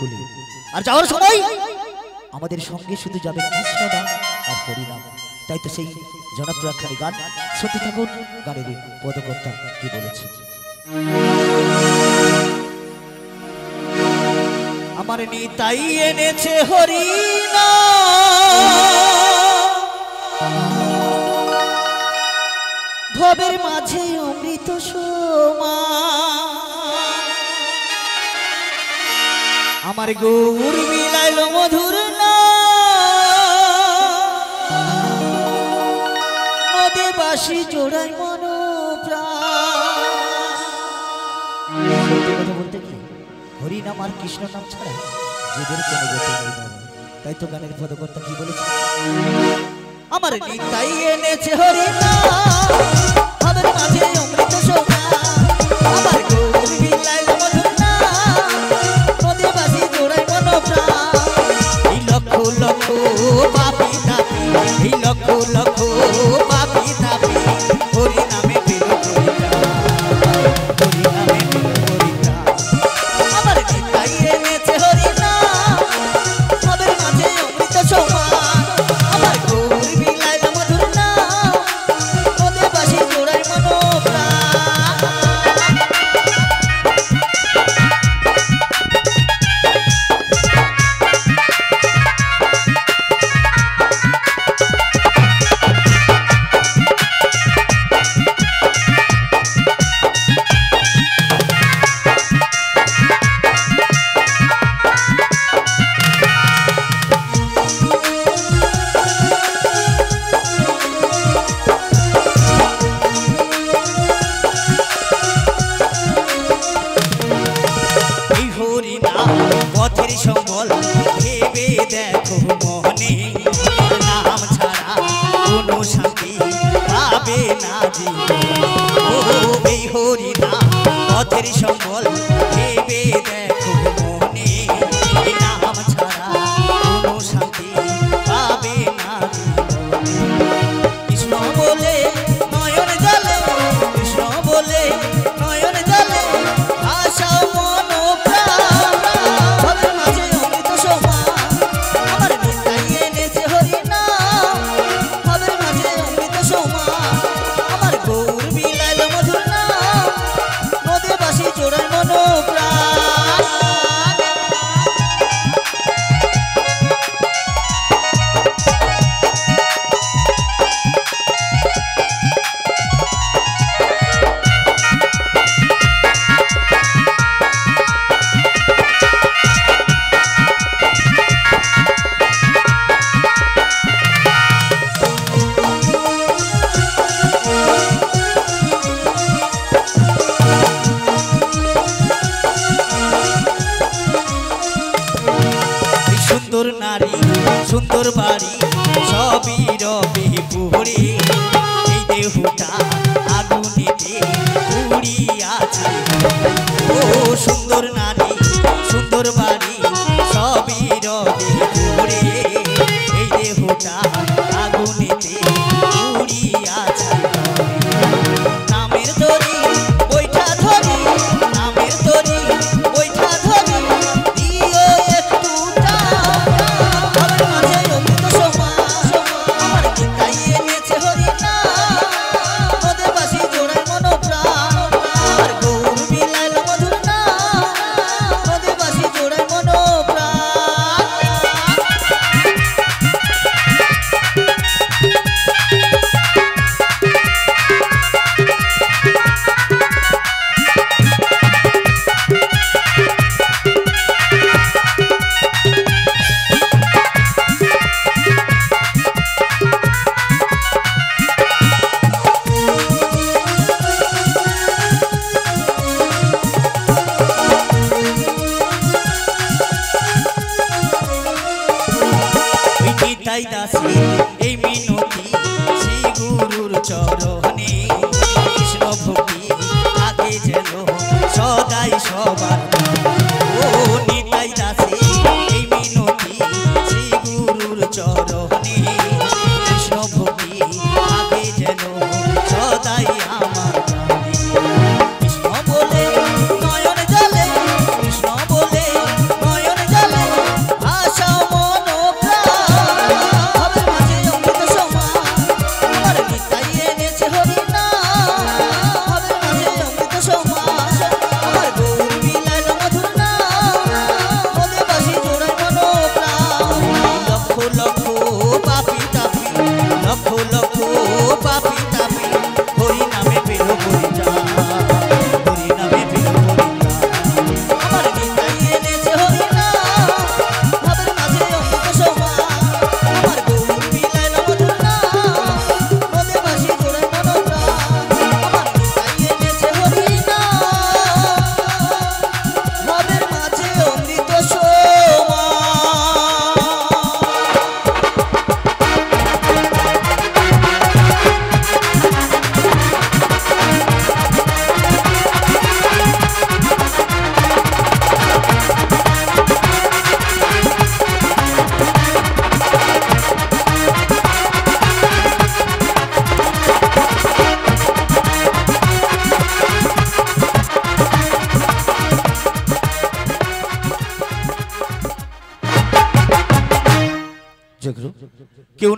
গোকুলে। আর যাওয়ার সময় আমাদের সঙ্গে শুধু যাবে কৃষ্ণ নাম আর হরি নাম। তাই তো সেই জনপ্রিয় একখানি গান শুনতে থাকুন। গানের পদকর্তা কি বলেছে। আমার নিতাই এনেছে হরি ভবের মাঝে অমৃত সোমা। আমার গৌর মিলাইল মধুর নদীবাসী জোড়াই মন প্রাণ। সত্যি কথা বলতে কি হরি নাম আর কৃষ্ণ নাম ছাড়া জীবের কোনো গতি নেই বাবা। তাই তো গানের পদকর্তা কি বলেছে। আমার নিতাই এনেছে হরি নাম ভবের মাঝে অমৃত সোমা। আমার গৌর মিলাইল মধুর নদীবাসী জোড়াই মন প্রাণ। এই লক্ষ লক্ষ পাপী তাপী, এই লক্ষ লক্ষ পাপী তাপী হরি নামে পেল পরিত্রাণ, হরি নামে পেল পরিত্রাণ। আমার নিতাই এনেছে হরি নাম ভবের মাঝে অমৃত সোমা। আমার গৌর বিলাইল মধুর নাম নদীবাসী জোড়াই মন প্রাণ। পথের সম্বল ভেবে দেখো মনে, নাম ছাড়া কোনো শান্তি পাবে না জীবনে। ও এই হরি নাম পথের সম্বল ভেবে দেখো মনে, নাম ছাড়া কোনো শান্তি পাবে না জীবনে। কৃষ্ণ বলে নয়ন জলে, কৃষ্ণ বলে নয়ন জলে ভাষাও মন প্রাণ। ভবের মাঝে অমৃত সোমা। আমার নিতাই এনেছে হরি নাম ভবের মাঝে অমৃত সোমা। আমার গৌর বিলাইল মধুর নাম নদীবাসী জোড়াই মন প্রাণ। সুন্দর নারী সুন্দর বাড়ি সবই রবে পুরে, এই দেহটা আগুনেতে পুড়িয়াছে। ও সুন্দর নারী সুন্দর বাড়ি সবই রবে পুরে, এই দেহটা আগুনেতে পুড়িয়াছে। নামের তরি বৈঠা ধরি, নামের তরি বৈঠা ধরি দিও একটু টান। ভবের মাঝে অমৃত সোমা। আমার নিতাই এনেছে হরি নাম নদীবাসী জোড়াই মন প্রাণ। আমার গৌর বিলাইল মধুর নাম নদীবাসী জোড়াই মন প্রাণ। নিতাই দাসী এই মিনতি শ্রী গুরুর চরণে, কৃষ্ণ ভক্তি আগে যেন সদাই সবার। ও নিতাই দাসী এই মিনতি শ্রী গুরুর চরণে, কৃষ্ণ ভক্তি আগে যেন সদাই আমার প্রাণে। কৃষ্ণ বলে নয়ন জলে, কৃষ্ণ বলে নয়ন জলে কেউ